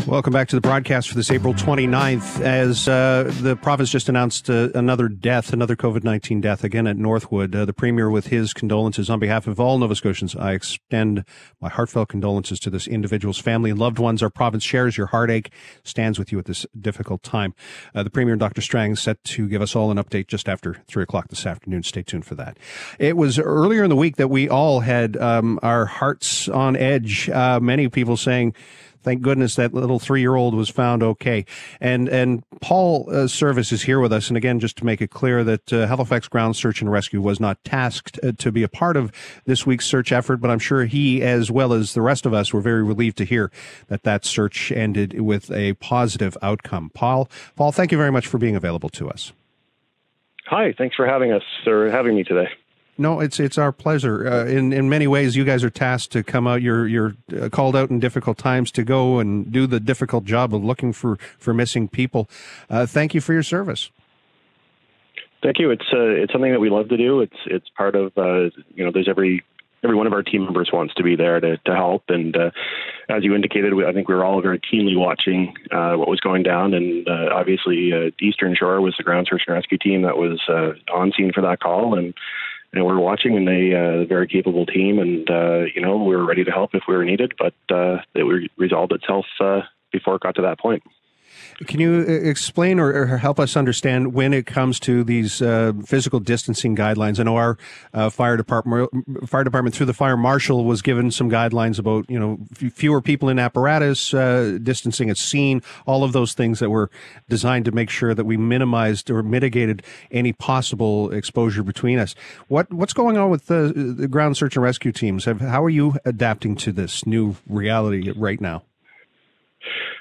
Welcome back to the broadcast for this April 29th. As the province just announced another COVID-19 death, again at Northwood. The Premier with his condolences on behalf of all Nova Scotians. I extend my heartfelt condolences to this individual's family and loved ones. Our province shares your heartache, stands with you at this difficult time. The Premier and Dr. Strang is set to give us all an update just after 3 o'clock this afternoon. Stay tuned for that. It was earlier in the week that we all had our hearts on edge. Many people saying, thank goodness that little 3-year-old was found okay. And Paul Service is here with us. And again, just to make it clear that Halifax Ground Search and Rescue was not tasked to be a part of this week's search effort, but I'm sure he, as well as the rest of us, were very relieved to hear that that search ended with a positive outcome. Paul, thank you very much for being available to us. Hi, thanks for having me today. No, it's our pleasure. In many ways, you guys are tasked to come out. You're called out in difficult times to go and do the difficult job of looking for missing people. Thank you for your service. Thank you. It's something that we love to do. It's part of there's every one of our team members wants to be there to help. And as you indicated, I think we were all very keenly watching what was going down. And obviously, Eastern Shore was the ground search and rescue team that was on scene for that call. And we're watching, and a very capable team, and we were ready to help if we were needed, but it resolved itself before it got to that point. Can you explain or help us understand when it comes to these physical distancing guidelines? I know our fire department through the fire marshal was given some guidelines about fewer people in apparatus, distancing at scene, all of those things that were designed to make sure that we minimized or mitigated any possible exposure between us. What's going on with the ground search and rescue teams? How are you adapting to this new reality right now?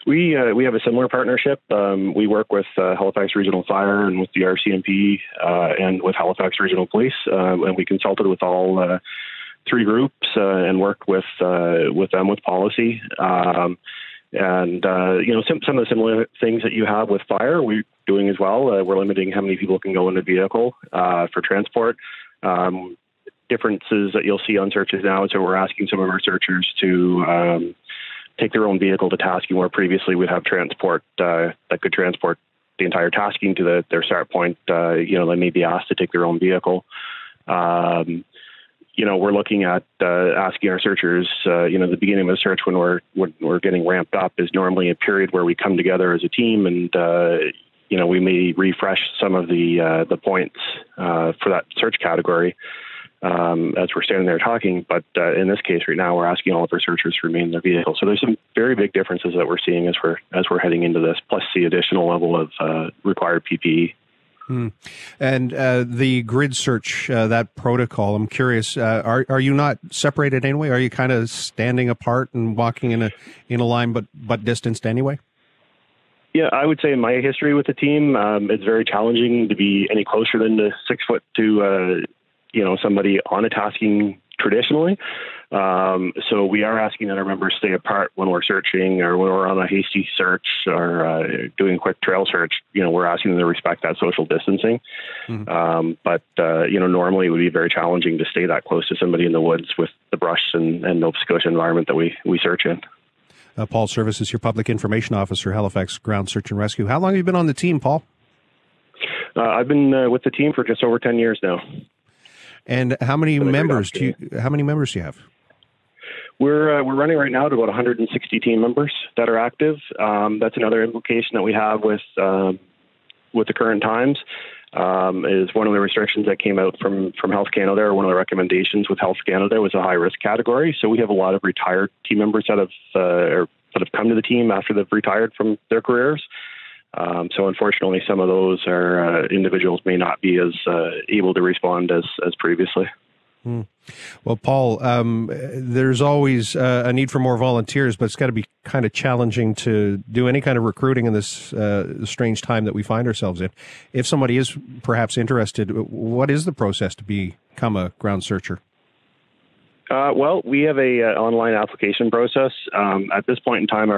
We have a similar partnership. We work with Halifax Regional Fire and with the RCMP and with Halifax Regional Police, and we consulted with all 3 groups and worked with them with policy. Some of the similar things that you have with fire, we're doing as well. We're limiting how many people can go in a vehicle for transport. Differences that you'll see on searches now, so we're asking some of our searchers to take their own vehicle to tasking, where previously we'd have transport that could transport the entire tasking to their start point. They may be asked to take their own vehicle. We're looking at asking our searchers. The beginning of a search when we're getting ramped up is normally a period where we come together as a team, and we may refresh some of the points for that search category as we're standing there talking. But in this case right now, we're asking all of our searchers to remain in their vehicle. So there's some very big differences that we're seeing as we're heading into this, plus the additional level of required PPE. And the grid search, that protocol, I'm curious, are you not separated anyway? Are you kind of standing apart and walking in a line but distanced anyway? Yeah, I would say in my history with the team, it's very challenging to be any closer than the 6 foot to somebody on a tasking traditionally. So we are asking that our members stay apart when we're searching or when we're on a hasty search or doing a quick trail search. We're asking them to respect that social distancing. But normally it would be very challenging to stay that close to somebody in the woods with the brush and Nova Scotia environment that we search in. Paul Service is your Public Information Officer, Halifax Ground Search and Rescue. How long have you been on the team, Paul? I've been with the team for just over 10 years now. And how many members do you have? We're running right now to about 160 team members that are active. That's another implication that we have with the current times. Is one of the restrictions that came out from Health Canada, or one of the recommendations with Health Canada, was a high risk category. So we have a lot of retired team members that have come to the team after they've retired from their careers. So unfortunately, some of those individuals may not be as able to respond as previously. Well, Paul, there's always a need for more volunteers, but it's got to be kind of challenging to do any kind of recruiting in this strange time that we find ourselves in. If somebody is perhaps interested, what is the process to become a ground searcher? Well, we have a online application process. At this point in time,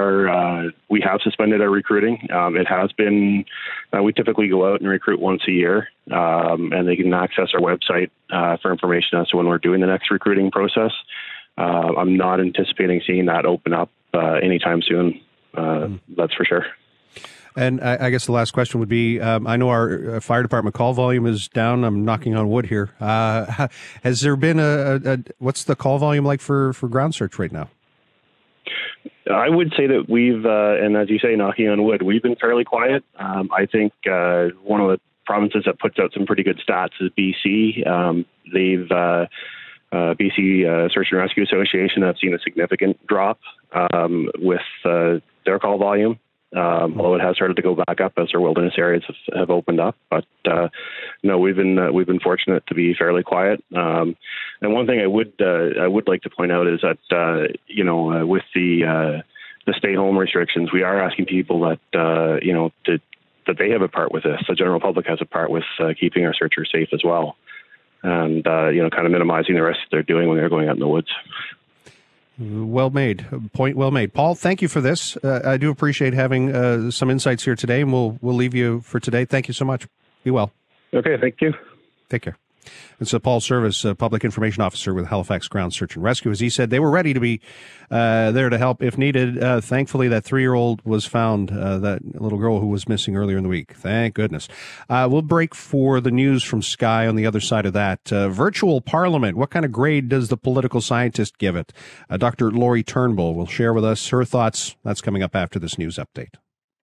we have suspended our recruiting. It has been, we typically go out and recruit once a year, and they can access our website for information as to when we're doing the next recruiting process. I'm not anticipating seeing that open up anytime soon. That's for sure. And I guess the last question would be, I know our fire department call volume is down. I'm knocking on wood here. Has there been what's the call volume like for ground search right now? I would say that we've, and as you say, knocking on wood, we've been fairly quiet. I think one of the provinces that puts out some pretty good stats is BC. BC Search and Rescue Association have seen a significant drop with their call volume. Although it has started to go back up as our wilderness areas have opened up, but no, we've been fortunate to be fairly quiet. And one thing I would like to point out is that with the stay-home restrictions, we are asking people that that they have a part with this. The general public has a part with keeping our searchers safe as well, and kind of minimizing the risk they're doing when they're going out in the woods. Well made. Point well made. Paul, thank you for this. I do appreciate having some insights here today, and we'll leave you for today. Thank you so much. Be well. Okay, thank you. Take care. It's Paul Service, Public Information Officer with Halifax Ground Search and Rescue. As he said, they were ready to be there to help if needed. Thankfully, that 3-year-old was found, that little girl who was missing earlier in the week. Thank goodness. We'll break for the news from Sky on the other side of that. Virtual Parliament. What kind of grade does the political scientist give it? Dr. Laurie Turnbull will share with us her thoughts. That's coming up after this news update.